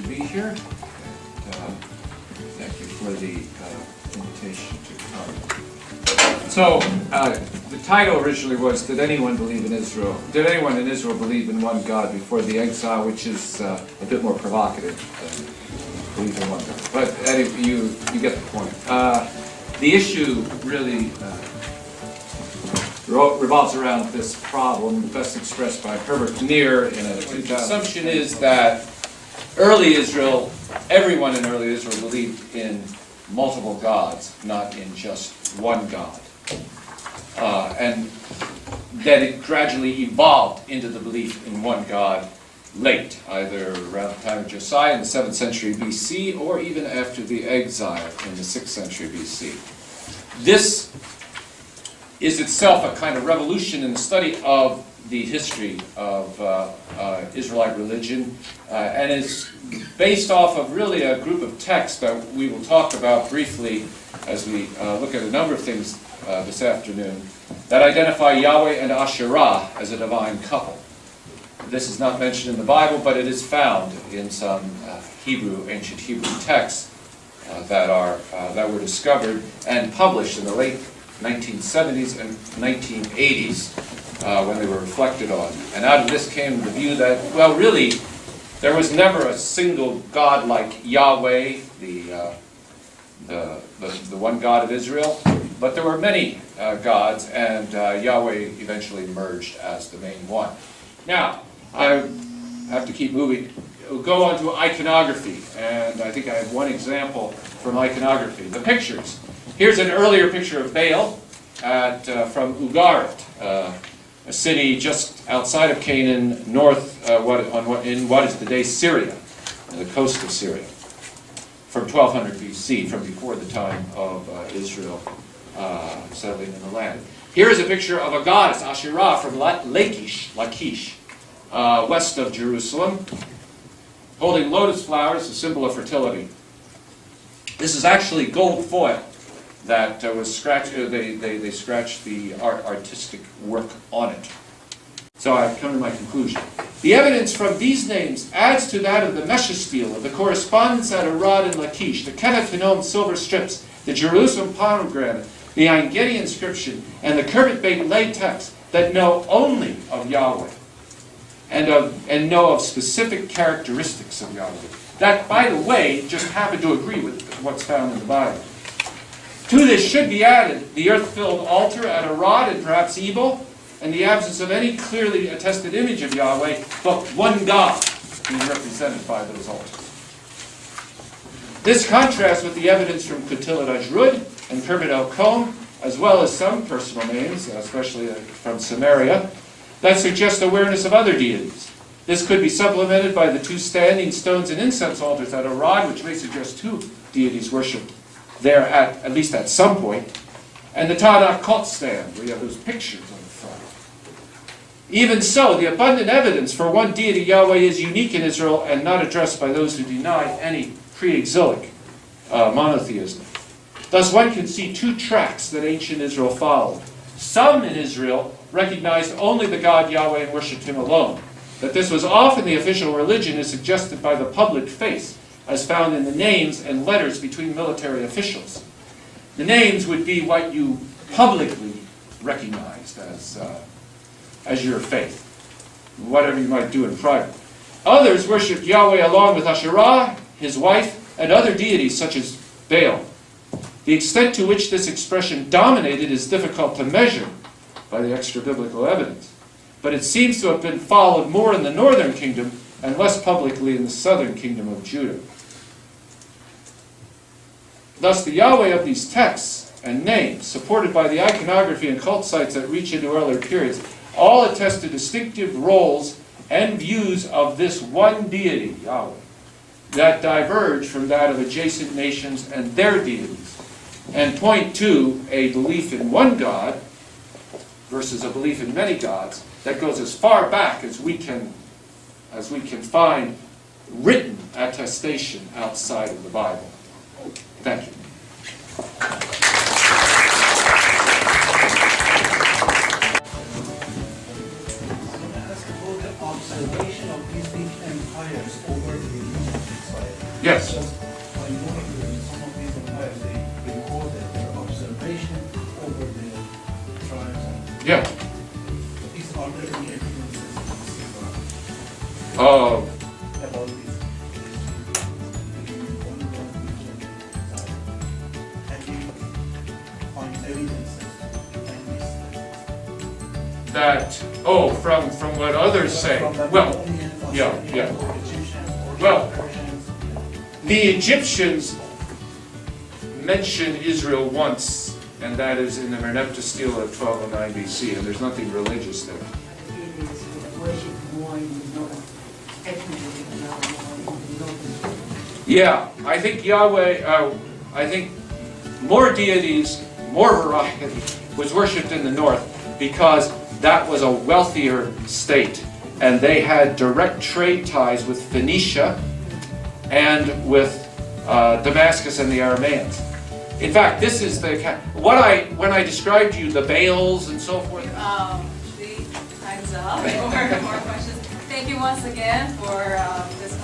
to be here. And, thank you for the invitation to come. So, the title originally was, Did anyone believe in Israel? Did anyone in Israel believe in one God before the exile, which is a bit more provocative than believe in one God. But anyway, you get the point. The issue really revolves around this problem, best expressed by Herbert Neer in a 2000. The assumption is that early Israel, everyone in early Israel believed in multiple gods, not in just one God. And that it gradually evolved into the belief in one God late, either around the time of Josiah in the 7th century BC, or even after the exile in the 6th century BC. This is itself a kind of revolution in the study of the history of Israelite religion, and is based off of really a group of texts that we will talk about briefly as we look at a number of things this afternoon that identify Yahweh and Asherah as a divine couple. This is not mentioned in the Bible, but it is found in some ancient Hebrew texts that were discovered and published in the late 1970s and 1980s when they were reflected on. And out of this came the view that, well, really, there was never a single God like Yahweh, the one God of Israel, but there were many gods, and Yahweh eventually emerged as the main one. Now, I have to keep moving. We'll go on to iconography, and I think I have one example from iconography. The pictures. Here's an earlier picture of Baal from Ugarit, a city just outside of Canaan, north in what is today Syria, on the coast of Syria, from 1200 BC, from before the time of Israel settling in the land. Here is a picture of a goddess, Asherah, from Lachish, west of Jerusalem, holding lotus flowers, a symbol of fertility. This is actually gold foil that was scratched. They scratched the artistic work on it. So I've come to my conclusion. The evidence from these names adds to that of the meshastele, of the correspondence at Arad and Lachish, the Kenafinom silver strips, the Jerusalem pomegranate, the Ein Gedi inscription, and the Kerbet Beit lay text that know only of Yahweh and know of specific characteristics of Yahweh. That, by the way, just happen to agree with what's found in the Bible. To this should be added the earth-filled altar at Arad and perhaps Ebal, and the absence of any clearly attested image of Yahweh, but one God being represented by those altars. This contrasts with the evidence from Kutilat Ajrud and Kerbet El-Kom, as well as some personal names, especially from Samaria, that suggest awareness of other deities. This could be supplemented by the two standing stones and incense altars at Arad, which may suggest two deities worshipped there at least at some point, and the Tanakh cult stand, where you have those pictures on the front. Even so, the abundant evidence for one deity, Yahweh, is unique in Israel and not addressed by those who deny any pre-exilic monotheism. Thus, one can see two tracks that ancient Israel followed. Some in Israel recognized only the God Yahweh and worshipped him alone. That this was often the official religion is suggested by the public faith, as found in the names and letters between military officials. The names would be what you publicly recognized as your faith, whatever you might do in private. Others worshipped Yahweh along with Asherah, his wife, and other deities such as Baal. The extent to which this expression dominated is difficult to measure by the extra-biblical evidence, but it seems to have been followed more in the northern kingdom and less publicly in the southern kingdom of Judah. Thus, the Yahweh of these texts and names, supported by the iconography and cult sites that reach into earlier periods, all attest to distinctive roles and views of this one deity, Yahweh, that diverge from that of adjacent nations and their deities, and point to a belief in one God versus a belief in many gods that goes as far back as we can find written attestation outside of the Bible. Thank you. Ask about the observation of these big empires over the regions. Yes. Just I noticed in some of these empires, they recorded their observation over the tribes. And Yeah. these are there any evidences Oh, about this? Can you find evidences and this? that, oh, from what others say. From the Well, Babylonians, yeah, Assyrians, yeah. or Egyptians, or Well, Persians. the Egyptians mention Israel once, and that is in the Merneptah stele of 1209 BC, and there's nothing religious there. It is worship more in the north, technically more in the north. Yeah, I think Yahweh, I think more deities, more variety was worshipped in the north because that was a wealthier state, and they had direct trade ties with Phoenicia and with Damascus and the Aramaeans. In fact, this is the when I described to you the Baals and so forth. The time's up for more questions. Thank you once again for this